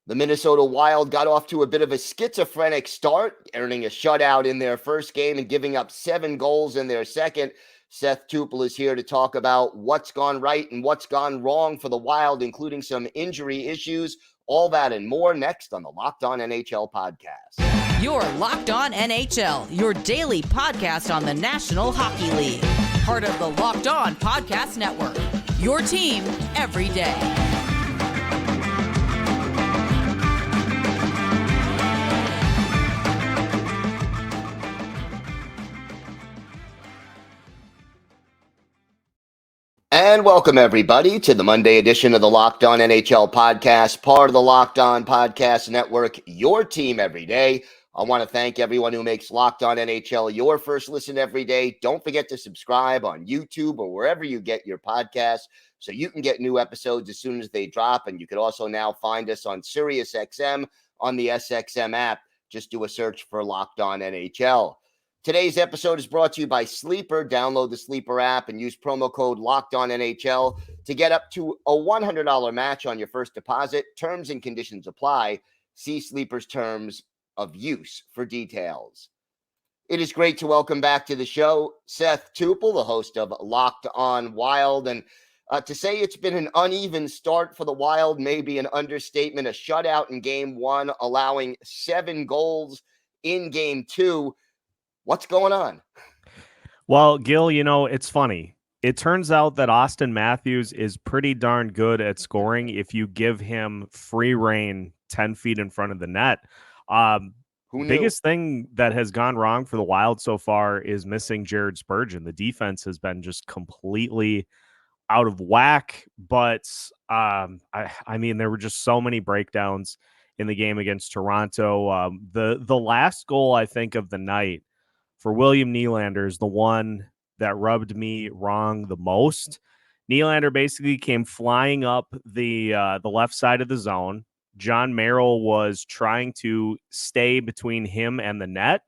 The Minnesota Wild got off to a bit of a schizophrenic start, earning a shutout in their first game and giving up 7 goals in their second. Seth Toupal is here to talk about what's gone right and what's gone wrong for the Wild, including some injury issues. All that and more next on the Locked On NHL podcast. You're Locked On NHL, your daily podcast on the National Hockey League. Part of the Locked On Podcast Network, your team every day. And welcome, everybody, to the Monday edition of the Locked On NHL podcast, part of the Locked On Podcast Network, your team every day. I want to thank everyone who makes Locked On NHL your first listen every day. Don't forget to subscribe on YouTube or wherever you get your podcasts so you can get new episodes as soon as they drop. And you can also now find us on SiriusXM on the SXM app. Just do a search for Locked On NHL. Today's episode is brought to you by Sleeper. Download the Sleeper app and use promo code LOCKEDONNHL to get up to a $100 match on your first deposit. Terms and conditions apply. See Sleeper's terms of use for details. It is great to welcome back to the show Seth Toupal, the host of Locked On Wild. And to say it's been an uneven start for the Wild may be an understatement. A shutout in Game 1, allowing 7 goals in Game 2. What's going on? Well, Gil, it's funny. It turns out that Austin Matthews is pretty darn good at scoring if you give him free reign 10 feet in front of the net. Who knew? Biggest thing that has gone wrong for the Wild so far is missing Jared Spurgeon. The defense has been just completely out of whack. But, I mean, there were just so many breakdowns in the game against Toronto. The last goal, I think, of the night for William Nylander is the one that rubbed me wrong the most. Nylander basically came flying up the left side of the zone. John Merrill was trying to stay between him and the net,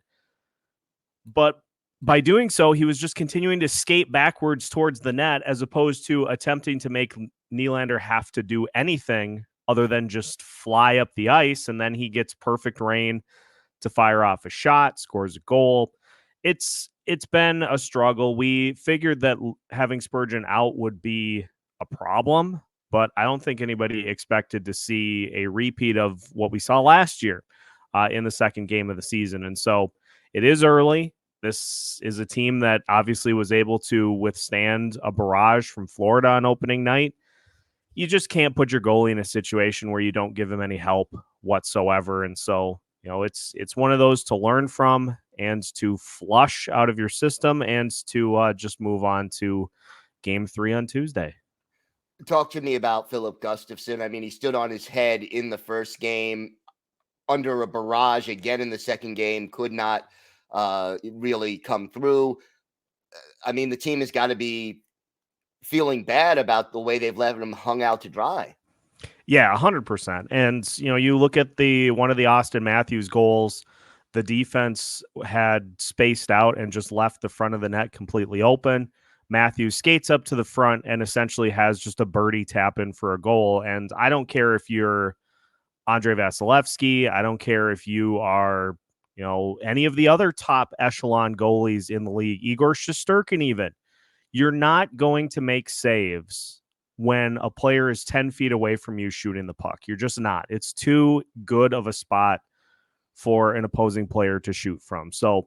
but by doing so, he was just continuing to skate backwards towards the net as opposed to attempting to make Nylander have to do anything other than just fly up the ice, and then he gets perfect rain to fire off a shot, scores a goal. It's been a struggle. We figured that having Spurgeon out would be a problem, but I don't think anybody expected to see a repeat of what we saw last year in the second game of the season. And so it is early. This is a team that obviously was able to withstand a barrage from Florida on opening night. You just can't put your goalie in a situation where you don't give him any help whatsoever. And so, it's one of those to learn from and to flush out of your system and to just move on to Game 3 on Tuesday. Talk to me about Filip Gustavsson. I mean, he stood on his head in the first game under a barrage again in the second game, could not really come through. I mean, the team has got to be feeling bad about the way they've let him hung out to dry. Yeah, 100%. And, you look at one of the Austin Matthews goals, the defense had spaced out and just left the front of the net completely open. Matthews skates up to the front and essentially has just a birdie tap in for a goal. And I don't care if you're Andrei Vasilevsky. I don't care if you are, any of the other top echelon goalies in the league, Igor Shesterkin even. You're not going to make saves when a player is 10 feet away from you shooting the puck. You're just not. It's too good of a spot for an opposing player to shoot from. So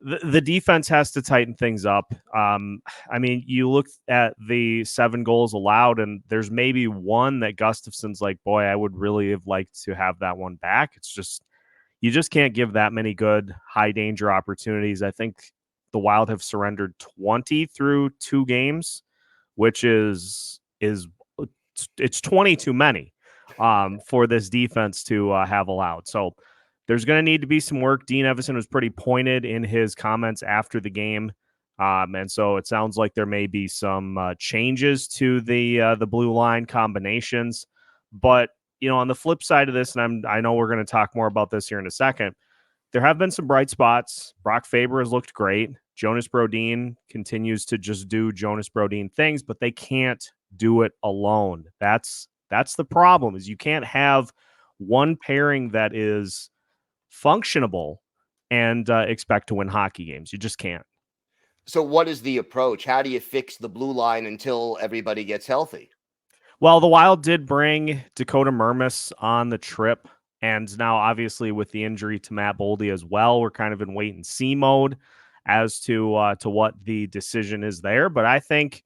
the defense has to tighten things up. I mean, you look at the 7 goals allowed, and there's maybe one that Gustafsson's like, boy, I would really have liked to have that one back. It's just, you just can't give that many good high danger opportunities. I think the Wild have surrendered 20 through 2 games, which is it's 20 too many for this defense to have allowed. So there's going to need to be some work. Dean Evason was pretty pointed in his comments after the game. And so it sounds like there may be some changes to the blue line combinations. But, on the flip side of this, and I know we're going to talk more about this here in a second, there have been some bright spots. Brock Faber has looked great. Jonas Brodin continues to just do Jonas Brodin things, but they can't do it alone. That's the problem, is you can't have one pairing that is functionable and expect to win hockey games. You just can't. So what is the approach? How do you fix the blue line until everybody gets healthy? Well, the Wild did bring Dakota Mermis on the trip, and now obviously with the injury to Matt Boldy as well, we're kind of in wait and see mode as to what the decision is there. But I think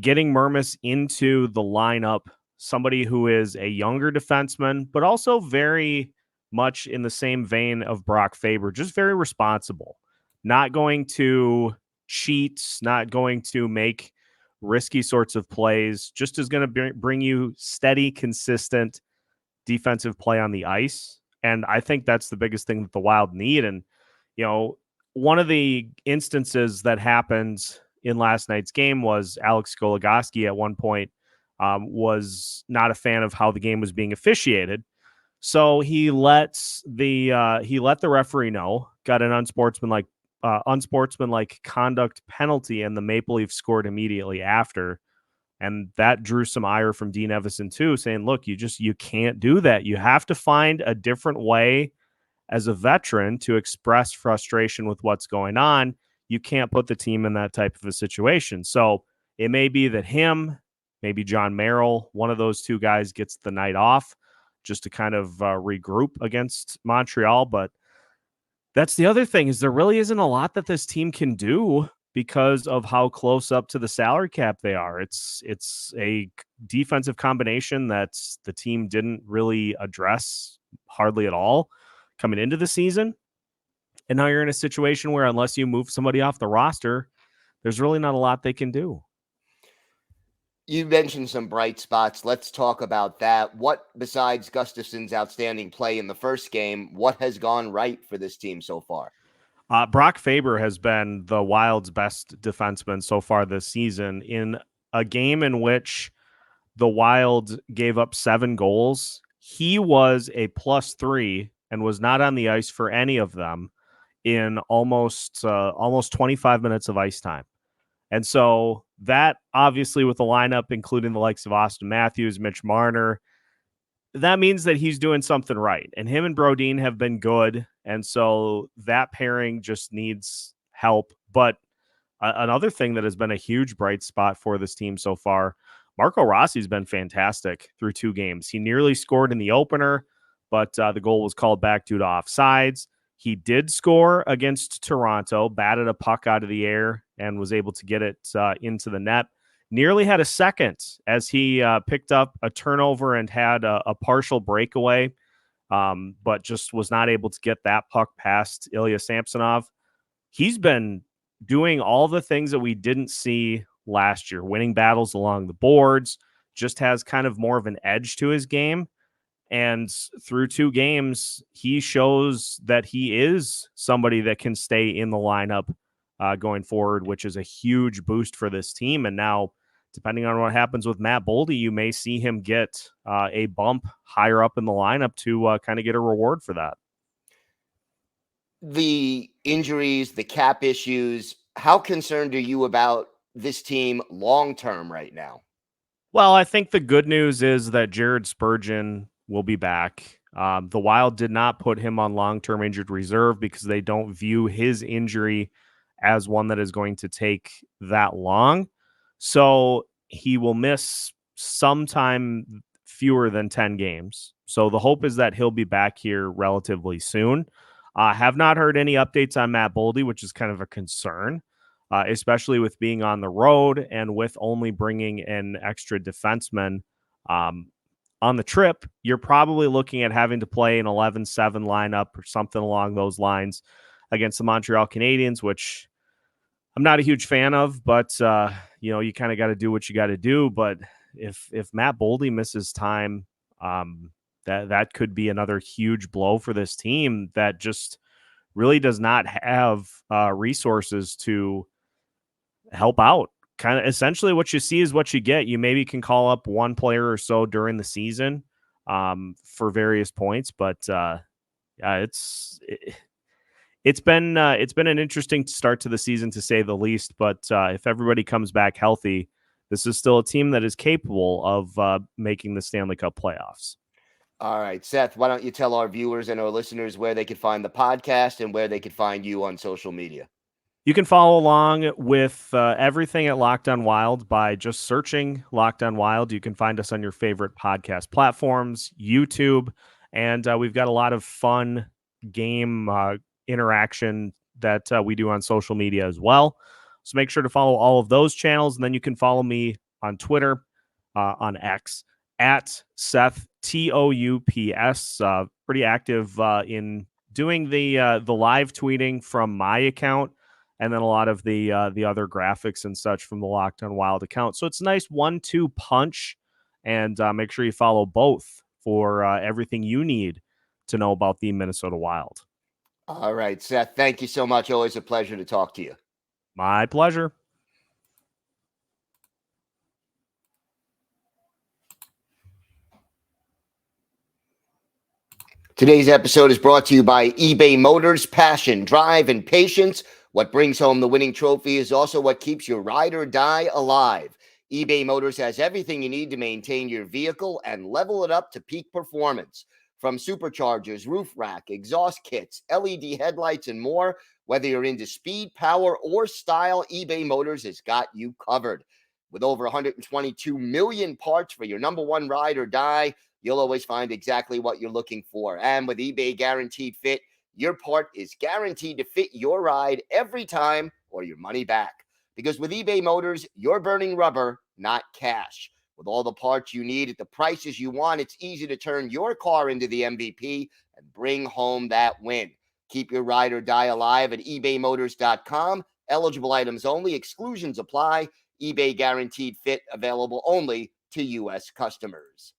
getting Mermis into the lineup, somebody who is a younger defenseman, but also very much in the same vein of Brock Faber, just very responsible, not going to cheat, not going to make risky sorts of plays, just is going to bring you steady, consistent defensive play on the ice. And I think that's the biggest thing that the Wild need. And, one of the instances that happened in last night's game was Alex Goligoski at one point was not a fan of how the game was being officiated. So he let the referee know, got an unsportsmanlike conduct penalty, and the Maple Leafs scored immediately after. And that drew some ire from Dean Evison too, saying, look, you can't do that. You have to find a different way as a veteran to express frustration with what's going on. You can't put the team in that type of a situation. So it may be that maybe John Merrill, one of those two guys gets the night off just to kind of regroup against Montreal. But that's the other thing, is there really isn't a lot that this team can do because of how close up to the salary cap they are. It's a defensive combination that the team didn't really address hardly at all coming into the season. And now you're in a situation where unless you move somebody off the roster, there's really not a lot they can do. You mentioned some bright spots. Let's talk about that. What, besides Gustavsson's outstanding play in the first game, what has gone right for this team so far? Brock Faber has been the Wild's best defenseman so far this season in a game in which the Wild gave up 7 goals. He was a +3 and was not on the ice for any of them in almost 25 minutes of ice time. And so that, obviously, with the lineup, including the likes of Austin Matthews, Mitch Marner, that means that he's doing something right. And him and Brodin have been good. And so that pairing just needs help. But another thing that has been a huge bright spot for this team so far, Marco Rossi's been fantastic through 2 games. He nearly scored in the opener, but the goal was called back due to offsides. He did score against Toronto, batted a puck out of the air, and was able to get it into the net. Nearly had a second as he picked up a turnover and had a partial breakaway, but just was not able to get that puck past Ilya Samsonov. He's been doing all the things that we didn't see last year, winning battles along the boards, just has kind of more of an edge to his game. And through 2 games, he shows that he is somebody that can stay in the lineup going forward, which is a huge boost for this team. And now, depending on what happens with Matt Boldy, you may see him get a bump higher up in the lineup to kind of get a reward for that. The injuries, the cap issues, how concerned are you about this team long-term right now? Well, I think the good news is that Jared Spurgeon will be back. The Wild did not put him on long-term injured reserve because they don't view his injury as one that is going to take that long. So he will miss sometime fewer than 10 games. So the hope is that he'll be back here relatively soon. Have not heard any updates on Matt Boldy, which is kind of a concern, especially with being on the road and with only bringing an extra defenseman on the trip. You're probably looking at having to play an 11-7 lineup or something along those lines against the Montreal Canadiens, which I'm not a huge fan of, but you kind of got to do what you got to do. But if Matt Boldy misses time, that could be another huge blow for this team that just really does not have resources to help out. Kind of essentially what you see is what you get. You maybe can call up one player or so during the season for various points, but it's been an interesting start to the season, to say the least. But if everybody comes back healthy, this is still a team that is capable of making the Stanley Cup playoffs. All right, Seth, why don't you tell our viewers and our listeners where they could find the podcast and where they could find you on social media? You can follow along with everything at Locked On Wild by just searching Locked On Wild. You can find us on your favorite podcast platforms, YouTube, and we've got a lot of fun game interaction that we do on social media as well. So make sure to follow all of those channels, and then you can follow me on Twitter, on X, at Seth Toups. Pretty active in doing the live tweeting from my account, and then a lot of the other graphics and such from the Locked On Wild account. So it's a nice 1-2 punch, and make sure you follow both for everything you need to know about the Minnesota Wild. All right, Seth, thank you so much. Always a pleasure to talk to you. My pleasure. Today's episode is brought to you by eBay Motors. Passion, drive, and patience. What brings home the winning trophy is also what keeps your ride or die alive. eBay Motors has everything you need to maintain your vehicle and level it up to peak performance. From superchargers, roof rack, exhaust kits, LED headlights, and more, whether you're into speed, power, or style, eBay Motors has got you covered. With over 122 million parts for your number one ride or die, you'll always find exactly what you're looking for. And with eBay Guaranteed Fit, your part is guaranteed to fit your ride every time or your money back. Because with eBay Motors, you're burning rubber, not cash. With all the parts you need at the prices you want, it's easy to turn your car into the MVP and bring home that win. Keep your ride or die alive at ebaymotors.com. Eligible items only. Exclusions apply. eBay Guaranteed Fit available only to U.S. customers.